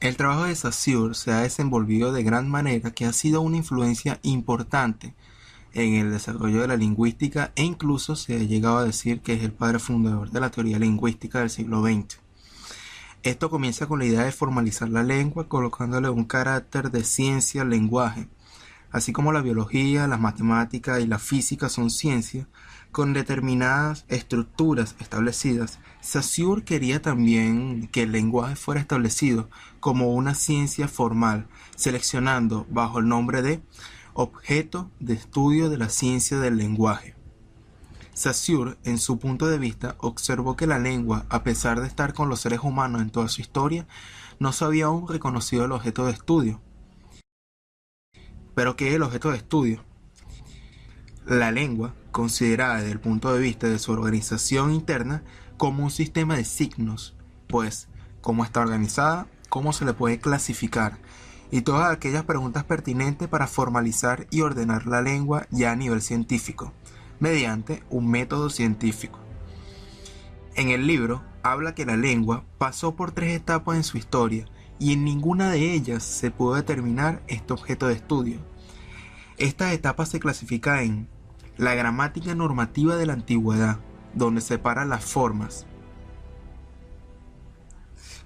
El trabajo de Saussure se ha desenvolvido de gran manera que ha sido una influencia importante en el desarrollo de la lingüística e incluso se ha llegado a decir que es el padre fundador de la teoría lingüística del siglo XX. Esto comienza con la idea de formalizar la lengua colocándole un carácter de ciencia al lenguaje. Así como la biología, las matemáticas y la física son ciencias con determinadas estructuras establecidas, Saussure quería también que el lenguaje fuera establecido como una ciencia formal, seleccionando bajo el nombre de objeto de estudio de la ciencia del lenguaje. Saussure, en su punto de vista, observó que la lengua, a pesar de estar con los seres humanos en toda su historia, no se había aún reconocido el objeto de estudio. ¿Pero qué es el objeto de estudio? La lengua, considerada desde el punto de vista de su organización interna como un sistema de signos, pues cómo está organizada, cómo se le puede clasificar, y todas aquellas preguntas pertinentes para formalizar y ordenar la lengua ya a nivel científico, mediante un método científico. En el libro habla que la lengua pasó por 3 etapas en su historia y en ninguna de ellas se pudo determinar este objeto de estudio. Esta etapa se clasifica en la gramática normativa de la antigüedad, donde separa las formas.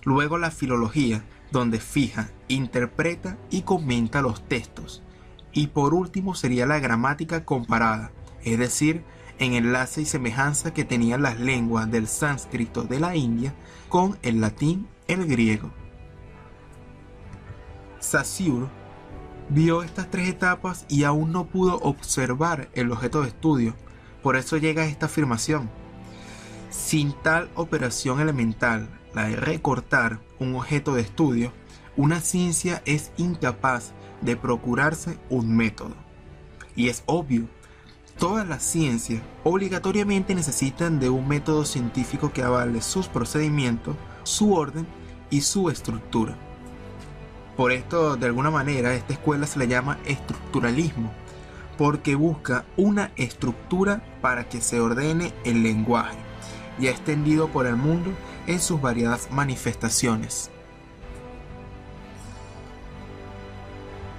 Luego la filología, donde fija, interpreta y comenta los textos. Y por último sería la gramática comparada, es decir, en enlace y semejanza que tenían las lenguas del sánscrito de la India con el latín, el griego. Saussure vio estas 3 etapas y aún no pudo observar el objeto de estudio, por eso llega a esta afirmación. Sin tal operación elemental, la de recortar un objeto de estudio, una ciencia es incapaz de procurarse un método. Y es obvio, todas las ciencias obligatoriamente necesitan de un método científico que avale sus procedimientos, su orden y su estructura. Por esto, de alguna manera, a esta escuela se le llama estructuralismo, porque busca una estructura para que se ordene el lenguaje, y ha extendido por el mundo en sus variadas manifestaciones.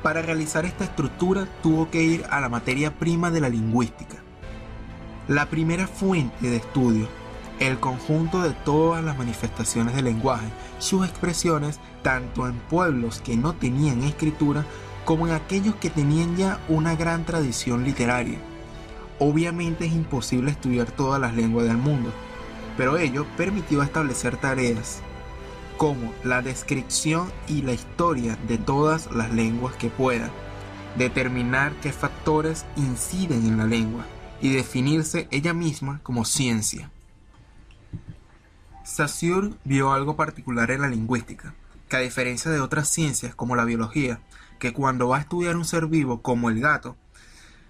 Para realizar esta estructura tuvo que ir a la materia prima de la lingüística. La primera fuente de estudio, el conjunto de todas las manifestaciones del lenguaje, sus expresiones, tanto en pueblos que no tenían escritura como en aquellos que tenían ya una gran tradición literaria. Obviamente es imposible estudiar todas las lenguas del mundo, pero ello permitió establecer tareas como la descripción y la historia de todas las lenguas que puedan, determinar qué factores inciden en la lengua y definirse ella misma como ciencia. Saussure vio algo particular en la lingüística, que a diferencia de otras ciencias como la biología, que cuando va a estudiar un ser vivo como el gato,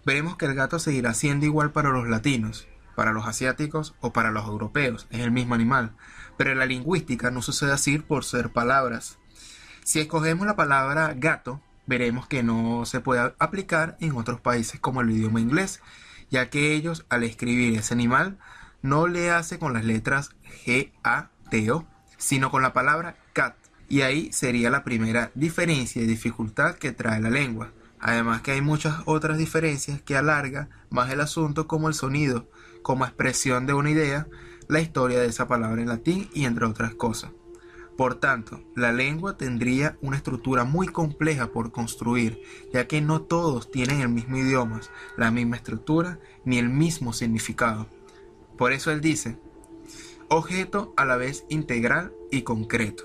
veremos que el gato seguirá siendo igual para los latinos, para los asiáticos o para los europeos, es el mismo animal, pero en la lingüística no sucede así por ser palabras. Si escogemos la palabra gato, veremos que no se puede aplicar en otros países como el idioma inglés, ya que ellos al escribir ese animal no le hace con las letras G-A-T-O, sino con la palabra cat, y ahí sería la primera diferencia y dificultad que trae la lengua. Además que hay muchas otras diferencias que alarga más el asunto, como el sonido, como expresión de una idea, la historia de esa palabra en latín y entre otras cosas. Por tanto, la lengua tendría una estructura muy compleja por construir, ya que no todos tienen el mismo idioma, la misma estructura ni el mismo significado. Por eso él dice, objeto a la vez integral y concreto.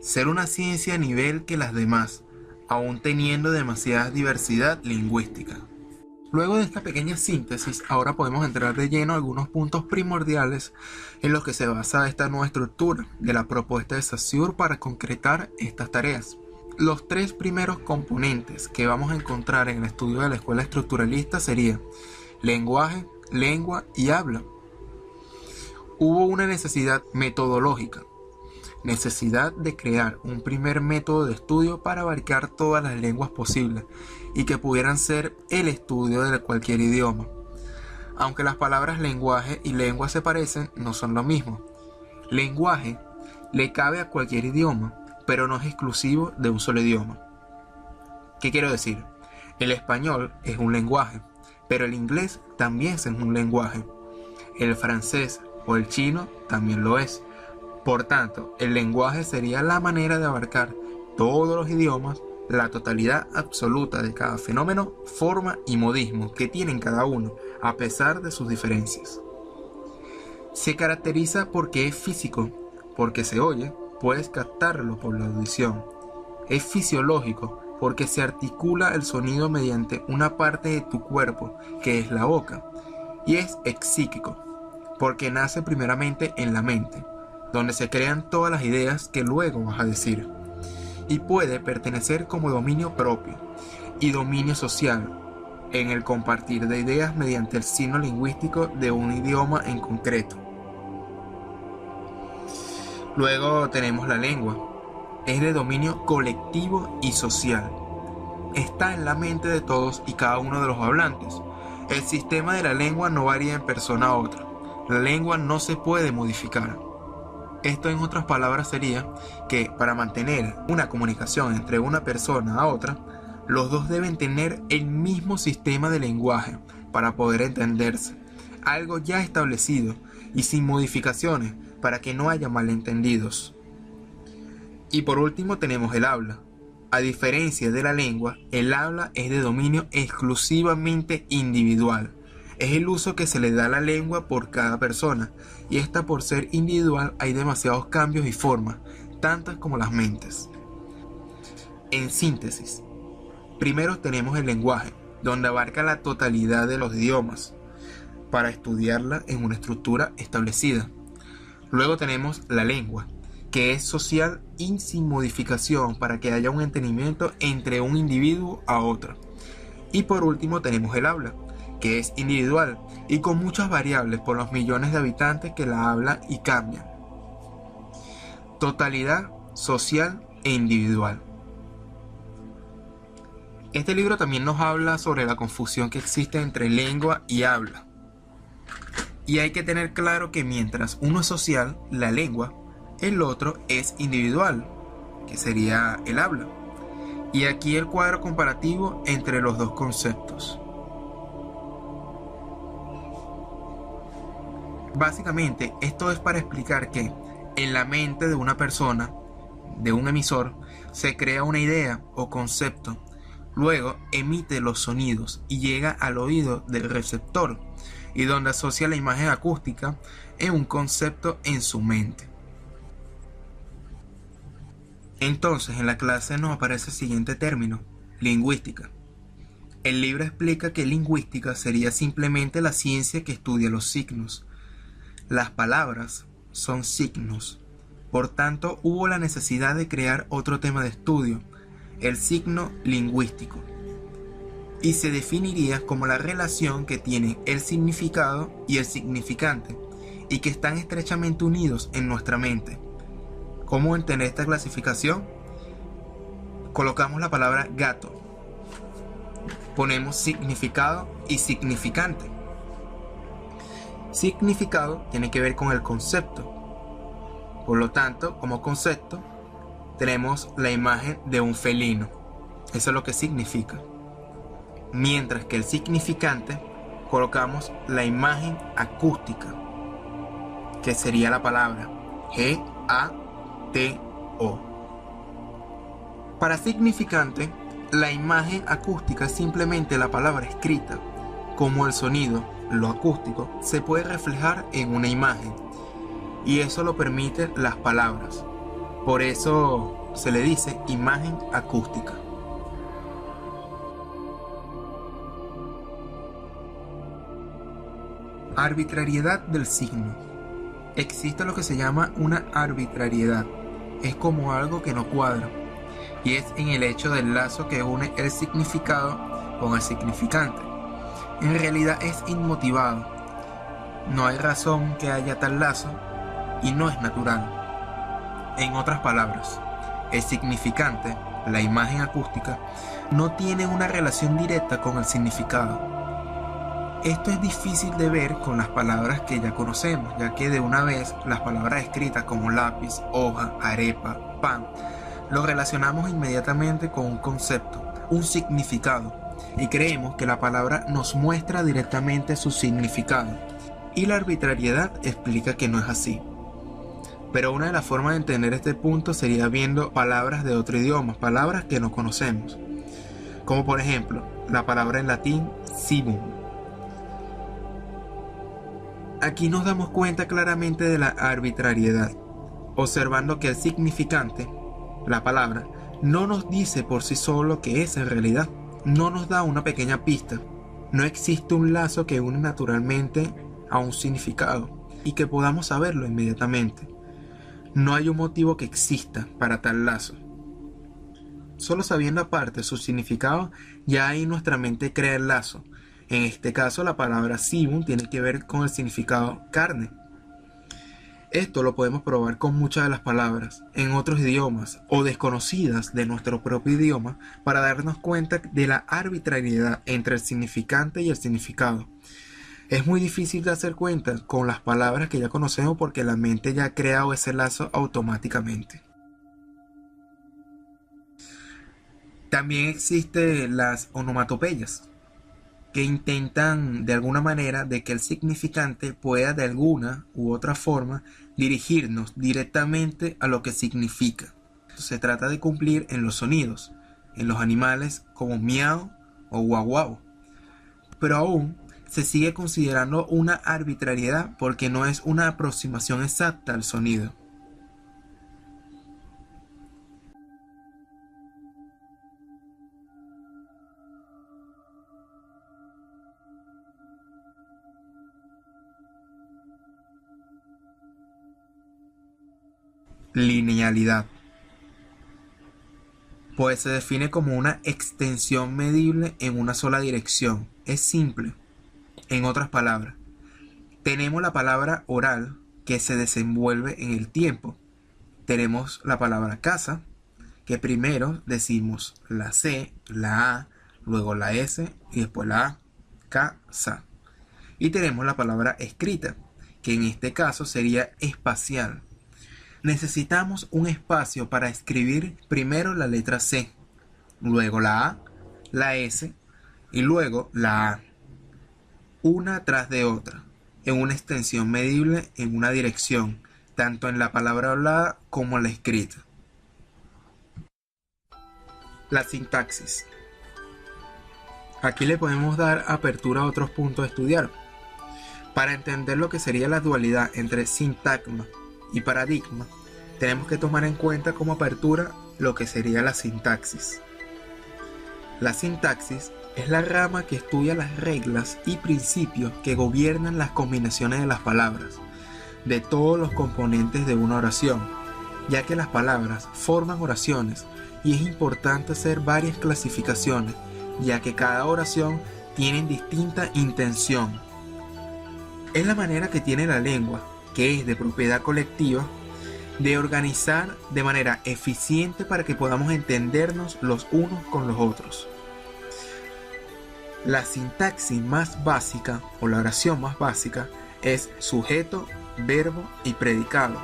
Ser una ciencia a nivel que las demás, aún teniendo demasiada diversidad lingüística. Luego de esta pequeña síntesis, ahora podemos entrar de lleno a algunos puntos primordiales en los que se basa esta nueva estructura de la propuesta de Saussure para concretar estas tareas. Los 3 primeros componentes que vamos a encontrar en el estudio de la escuela estructuralista serían lenguaje, lengua y habla. Hubo una necesidad metodológica, necesidad de crear un primer método de estudio para abarcar todas las lenguas posibles y que pudieran ser el estudio de cualquier idioma. Aunque las palabras lenguaje y lengua se parecen, no son lo mismo. Lenguaje le cabe a cualquier idioma, pero no es exclusivo de un solo idioma. ¿Qué quiero decir? El español es un lenguaje, pero el inglés también es un lenguaje. El francés o el chino también lo es. Por tanto, el lenguaje sería la manera de abarcar todos los idiomas, la totalidad absoluta de cada fenómeno, forma y modismo que tienen cada uno, a pesar de sus diferencias. Se caracteriza porque es físico, porque se oye, puedes captarlo por la audición. Es fisiológico, porque se articula el sonido mediante una parte de tu cuerpo, que es la boca. Y es psíquico, porque nace primeramente en la mente, donde se crean todas las ideas que luego vas a decir. Y puede pertenecer como dominio propio y dominio social, en el compartir de ideas mediante el signo lingüístico de un idioma en concreto. Luego tenemos la lengua. Es de dominio colectivo y social. Está en la mente de todos y cada uno de los hablantes. El sistema de la lengua no varía en persona a otra. La lengua no se puede modificar. Esto, en otras palabras, sería que para mantener una comunicación entre una persona a otra, los dos deben tener el mismo sistema de lenguaje para poder entenderse. Algo ya establecido y sin modificaciones para que no haya malentendidos. Y por último tenemos el habla. A diferencia de la lengua, el habla es de dominio exclusivamente individual. Es el uso que se le da a la lengua por cada persona, y esta, por ser individual, hay demasiados cambios y formas, tantas como las mentes. En síntesis, primero tenemos el lenguaje, donde abarca la totalidad de los idiomas, para estudiarla en una estructura establecida. Luego tenemos la lengua, que es social y sin modificación para que haya un entendimiento entre un individuo a otro. Y por último tenemos el habla, que es individual y con muchas variables por los millones de habitantes que la hablan y cambian. Totalidad social e individual. Este libro también nos habla sobre la confusión que existe entre lengua y habla. Y hay que tener claro que mientras uno es social, la lengua, el otro es individual, que sería el habla. Y aquí el cuadro comparativo entre los dos conceptos. Básicamente, esto es para explicar que en la mente de una persona, de un emisor, se crea una idea o concepto, luego emite los sonidos y llega al oído del receptor, y donde asocia la imagen acústica en un concepto en su mente. Entonces, en la clase nos aparece el siguiente término: lingüística. El libro explica que lingüística sería simplemente la ciencia que estudia los signos. Las palabras son signos. Por tanto, hubo la necesidad de crear otro tema de estudio, el signo lingüístico. Y se definiría como la relación que tienen el significado y el significante, y que están estrechamente unidos en nuestra mente. ¿Cómo entender esta clasificación? Colocamos la palabra gato. Ponemos significado y significante. Significado tiene que ver con el concepto. Por lo tanto, como concepto, tenemos la imagen de un felino. Eso es lo que significa. Mientras que el significante, colocamos la imagen acústica, que sería la palabra G-A-T-O. Para significante, la imagen acústica es simplemente la palabra escrita. Como el sonido, lo acústico, se puede reflejar en una imagen, y eso lo permiten las palabras. Por eso se le dice imagen acústica. Arbitrariedad del signo. Existe lo que se llama una arbitrariedad. Es como algo que no cuadra, y es en el hecho del lazo que une el significado con el significante. En realidad es inmotivado. No hay razón que haya tal lazo y no es natural. En otras palabras, el significante, la imagen acústica, no tiene una relación directa con el significado. Esto es difícil de ver con las palabras que ya conocemos, ya que de una vez las palabras escritas como lápiz, hoja, arepa, pan, lo relacionamos inmediatamente con un concepto, un significado, y creemos que la palabra nos muestra directamente su significado. Y la arbitrariedad explica que no es así. Pero una de las formas de entender este punto sería viendo palabras de otro idioma, palabras que no conocemos. Como por ejemplo, la palabra en latín civum. Aquí nos damos cuenta claramente de la arbitrariedad, observando que el significante, la palabra, no nos dice por sí solo lo que es en realidad. No nos da una pequeña pista. No existe un lazo que une naturalmente a un significado y que podamos saberlo inmediatamente. No hay un motivo que exista para tal lazo. Solo sabiendo aparte su significado, ya ahí nuestra mente crea el lazo. En este caso, la palabra civum tiene que ver con el significado carne. Esto lo podemos probar con muchas de las palabras en otros idiomas o desconocidas de nuestro propio idioma para darnos cuenta de la arbitrariedad entre el significante y el significado. Es muy difícil de hacer cuenta con las palabras que ya conocemos porque la mente ya ha creado ese lazo automáticamente. También existen las onomatopeyas, que intentan de alguna manera de que el significante pueda de alguna u otra forma dirigirnos directamente a lo que significa. Se trata de cumplir en los sonidos, en los animales como miau o guau guau. Pero aún se sigue considerando una arbitrariedad porque no es una aproximación exacta al sonido. Linealidad. Pues se define como una extensión medible en una sola dirección. Es simple. En otras palabras, tenemos la palabra oral que se desenvuelve en el tiempo. Tenemos la palabra casa, que primero decimos la C, la A, luego la S y después la A. Casa. Y tenemos la palabra escrita, que en este caso sería espacial. Necesitamos un espacio para escribir primero la letra C, luego la A, la S y luego la A, una tras de otra, en una extensión medible en una dirección, tanto en la palabra hablada como en la escrita. La sintaxis. Aquí le podemos dar apertura a otros puntos a estudiar. Para entender lo que sería la dualidad entre sintagma y paradigma, tenemos que tomar en cuenta como apertura lo que sería la sintaxis. La sintaxis es la rama que estudia las reglas y principios que gobiernan las combinaciones de las palabras, de todos los componentes de una oración, ya que las palabras forman oraciones y es importante hacer varias clasificaciones, ya que cada oración tiene distinta intención. Es la manera que tiene la lengua, que es de propiedad colectiva, de organizar de manera eficiente para que podamos entendernos los unos con los otros. La sintaxis más básica o la oración más básica es sujeto, verbo y predicado.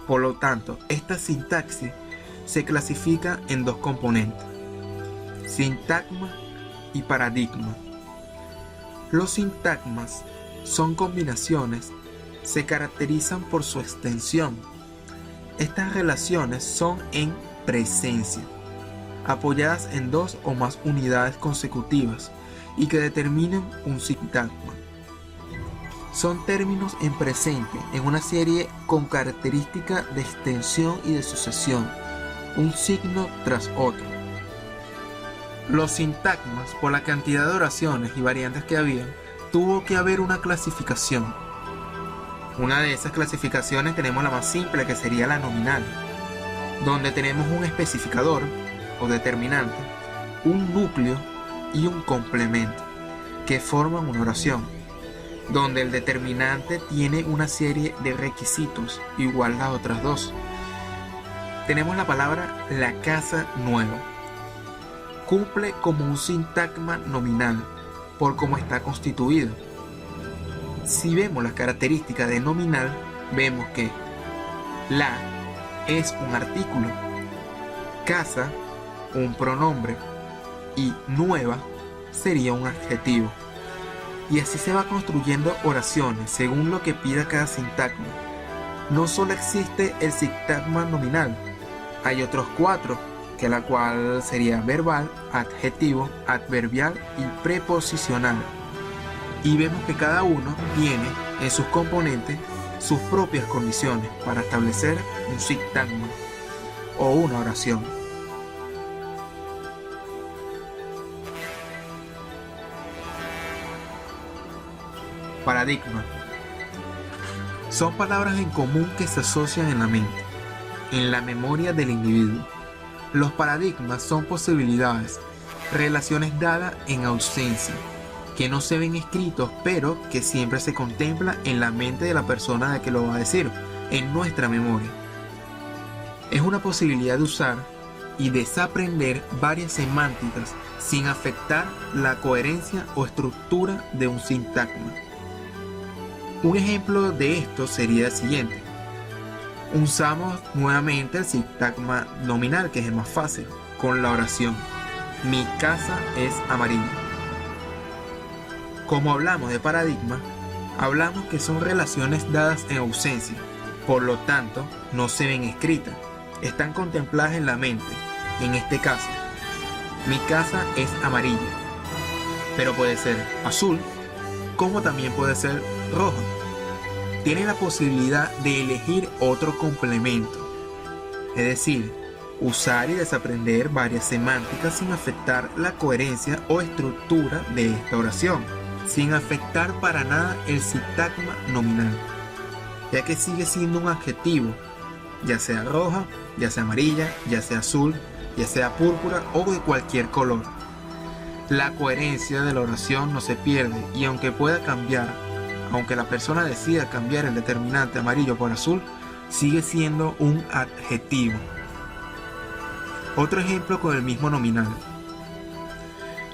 Por lo tanto, esta sintaxis se clasifica en dos componentes: sintagma y paradigma. Los sintagmas son combinaciones, se caracterizan por su extensión. Estas relaciones son en presencia, apoyadas en dos o más unidades consecutivas y que determinan un sintagma. Son términos en presente en una serie con características de extensión y de sucesión, un signo tras otro. Los sintagmas, por la cantidad de oraciones y variantes que había, tuvo que haber una clasificación. Una de esas clasificaciones tenemos la más simple, que sería la nominal, donde tenemos un especificador o determinante, un núcleo y un complemento, que forman una oración, donde el determinante tiene una serie de requisitos igual a las otras dos. Tenemos la palabra la casa nueva. Cumple como un sintagma nominal por cómo está constituido. Si vemos las características de nominal, vemos que la es un artículo casa un pronombre y nueva sería un adjetivo. Y así se va construyendo oraciones según lo que pida cada sintagma. No solo existe el sintagma nominal, hay otros 4, que la cual sería verbal, adjetivo, adverbial y preposicional. Y vemos que cada uno tiene en sus componentes sus propias condiciones para establecer un sintagma o una oración. Paradigma. Son palabras en común que se asocian en la mente, en la memoria del individuo. Los paradigmas son posibilidades, relaciones dadas en ausencia, que no se ven escritos, pero que siempre se contempla en la mente de la persona de que lo va a decir, en nuestra memoria. Es una posibilidad de usar y desaprender varias semánticas sin afectar la coherencia o estructura de un sintagma. Un ejemplo de esto sería el siguiente. Usamos nuevamente el sintagma nominal, que es el más fácil, con la oración: mi casa es amarilla. Como hablamos de paradigma, hablamos que son relaciones dadas en ausencia, por lo tanto no se ven escritas, están contempladas en la mente. En este caso, mi casa es amarilla, pero puede ser azul, como también puede ser roja. Tiene la posibilidad de elegir otro complemento, es decir, usar y desaprender varias semánticas sin afectar la coherencia o estructura de esta oración, sin afectar para nada el sintagma nominal, ya que sigue siendo un adjetivo, ya sea roja, ya sea amarilla, ya sea azul, ya sea púrpura o de cualquier color. La coherencia de la oración no se pierde, y aunque pueda cambiar, aunque la persona decida cambiar el determinante amarillo por azul, sigue siendo un adjetivo. Otro ejemplo con el mismo nominal.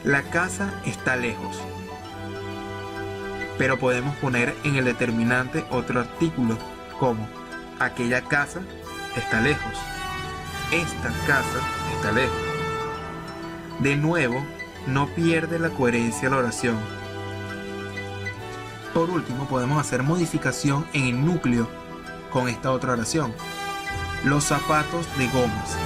La casa está lejos, pero podemos poner en el determinante otro artículo, como aquella casa está lejos, esta casa está lejos. De nuevo, no pierde la coherencia la oración. Por último, podemos hacer modificación en el núcleo con esta otra oración: los zapatos de gomas.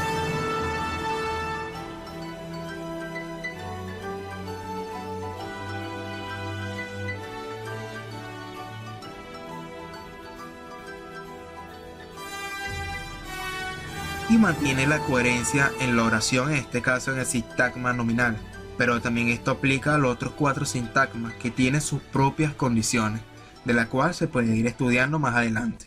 Y mantiene la coherencia en la oración, en este caso en el sintagma nominal. Pero también esto aplica a los otros 4 sintagmas que tienen sus propias condiciones, de la cual se puede ir estudiando más adelante.